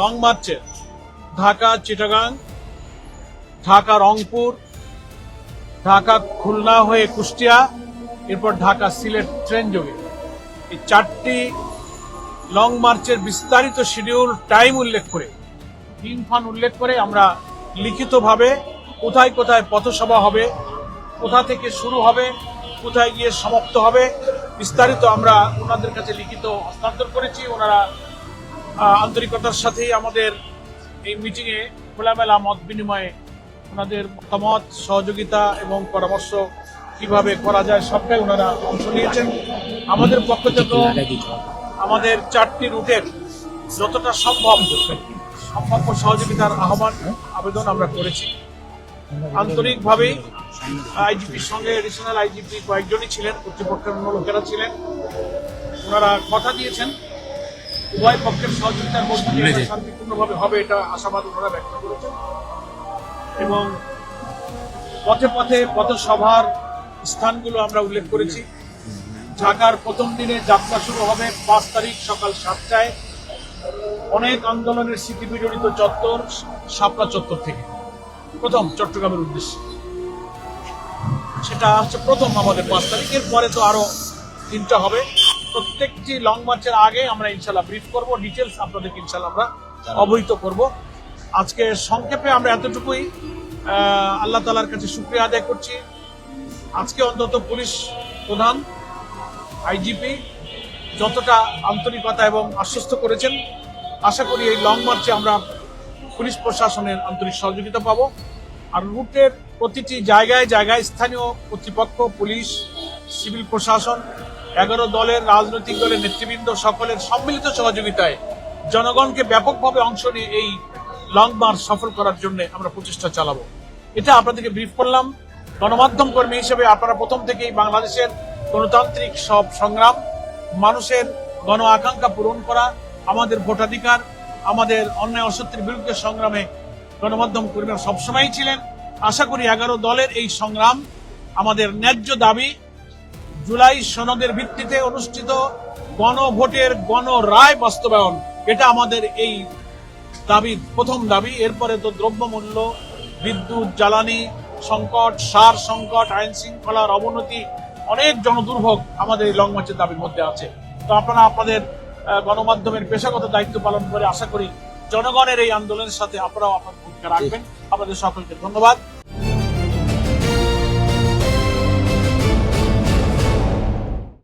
Long মার্চে ঢাকা চিটাগাং, ঢাকা রংপুর, ঢাকা খুলনা হয়ে কুষ্টিয়া, এরপর ঢাকা সিলেট ট্রেন যোগে এই 4টি লং মার্চের বিস্তারিত শিডিউল টাইম উল্লেখ করে, দিন ক্ষণ উল্লেখ করে আমরা লিখিতভাবে কোথায় কোথায় পথসভা হবে, কোথা থেকে শুরু হবে, কোথায় গিয়ে সমাপ্ত হবে, বিস্তারিত আমরা ওনাদের কাছে লিখিত হস্তান্তর করেছি। ওনারা আন্তরিকতার সাথেই আমাদের এই মিটিংয়ে খোলামেলা মত বিনিময়ে ওনাদের মতামত, সহযোগিতা এবং পরামর্শ কিভাবে করা যায় সবটাই ওনারা অংশ নিয়েছেন। আমাদের পক্ষ থেকে আমাদের 4টি রুটের যতটা সম্ভাব্য সহযোগিতার আবেদন আমরা করেছি। আন্তরিকভাবে আইজিপির সঙ্গে এডিশনাল আইজিপি কয়েকজনই ছিলেন, কর্তৃপক্ষের অন্য লোকেরা ছিলেন। ওনারা কথা দিয়েছেন উভয় পক্ষের সহযোগিতার মধ্যে দিয়ে শান্তিপূর্ণভাবে হবে, এটা আশাবাদ ওনারা ব্যক্ত করেছেন। এবং পথে পথে পথসভার স্থানগুলো আমরা উল্লেখ করেছি। ঢাকার প্রথম দিনে যাত্রা শুরু হবে 5 তারিখ সকাল 7টায় অনেক আন্দোলনের স্মৃতি বিজড়িত চত্বর শাপলা চত্বর থেকে, প্রথম চট্টগ্রামের উদ্দেশ্যে। সেটা হচ্ছে প্রথম আমাদের 5 তারিখ। এরপরে তো আরো 3টা হবে। প্রত্যেকটি লং মার্চের আগে আমরা ইনশাল্লাহ ব্রিফ করব, ডিটেলস আপনাদেরকে ইনশাল্লাহ আমরা অবহিত করব। আজকে সংক্ষেপে আমরা এতটুকুই আল্লাহ তাআলার কাছে শুকরিয়া আদায় করছি। আজকে অন্তত পুলিশ প্রধান আইজিপি যতটা আন্তরিকতা এবং আশ্বস্ত করেছেন, আশা করি এই লং মার্চে আমরা পুলিশ প্রশাসনের আন্তরিক সহযোগিতা পাব। আর রুটের প্রতিটি জায়গায় জায়গায় স্থানীয় কর্তৃপক্ষ, পুলিশ, সিভিল প্রশাসন, 11 দলের রাজনৈতিক দলের নেতৃবৃন্দ সকলের সম্মিলিত সহযোগিতায় জনগণকে ব্যাপকভাবে অংশ নিয়ে এই লং মার্চ সফল করার জন্য আমরা প্রচেষ্টা চালাবো। এটা আপনাদেরকে ব্রিফ করলাম। গণমাধ্যম কর্মী হিসেবে আপনারা প্রথম থেকেই বাংলাদেশের গণতান্ত্রিক সব সংগ্রাম, মানুষের গণ আকাঙ্ক্ষা পূরণ করা, আমাদের ভোটাধিকার, আমাদের অন্যায় অসত্যের বিরুদ্ধে সংগ্রামে গণমাধ্যম কর্মীরা সবসময়ই ছিলেন। আশা করি 11 দলের এই সংগ্রাম, আমাদের ন্যায্য দাবি, জুলাই সনদের ভিত্তিতে অনুষ্ঠিত গণভোটের গণ রায় বাস্তবায়ন, এটা আমাদের এই দাবি, প্রথম দাবি। এরপরে তো দ্রব্যমূল্য, বিদ্যুৎ, জ্বালানি সংকট, সার সংকট, আইন শৃঙ্খলার অবনতি, অনেক জনদুর্ভোগ আমাদের এই লং মার্চের দাবির মধ্যে আছে। তো আপনারা আপনাদের গণমাধ্যমের পেশাগত দায়িত্ব পালন করে আশা করি জনগণের এই আন্দোলনের সাথে আপনারাও আপনার ভূমিকা রাখবেন। আপনাদের সকলকে ধন্যবাদ।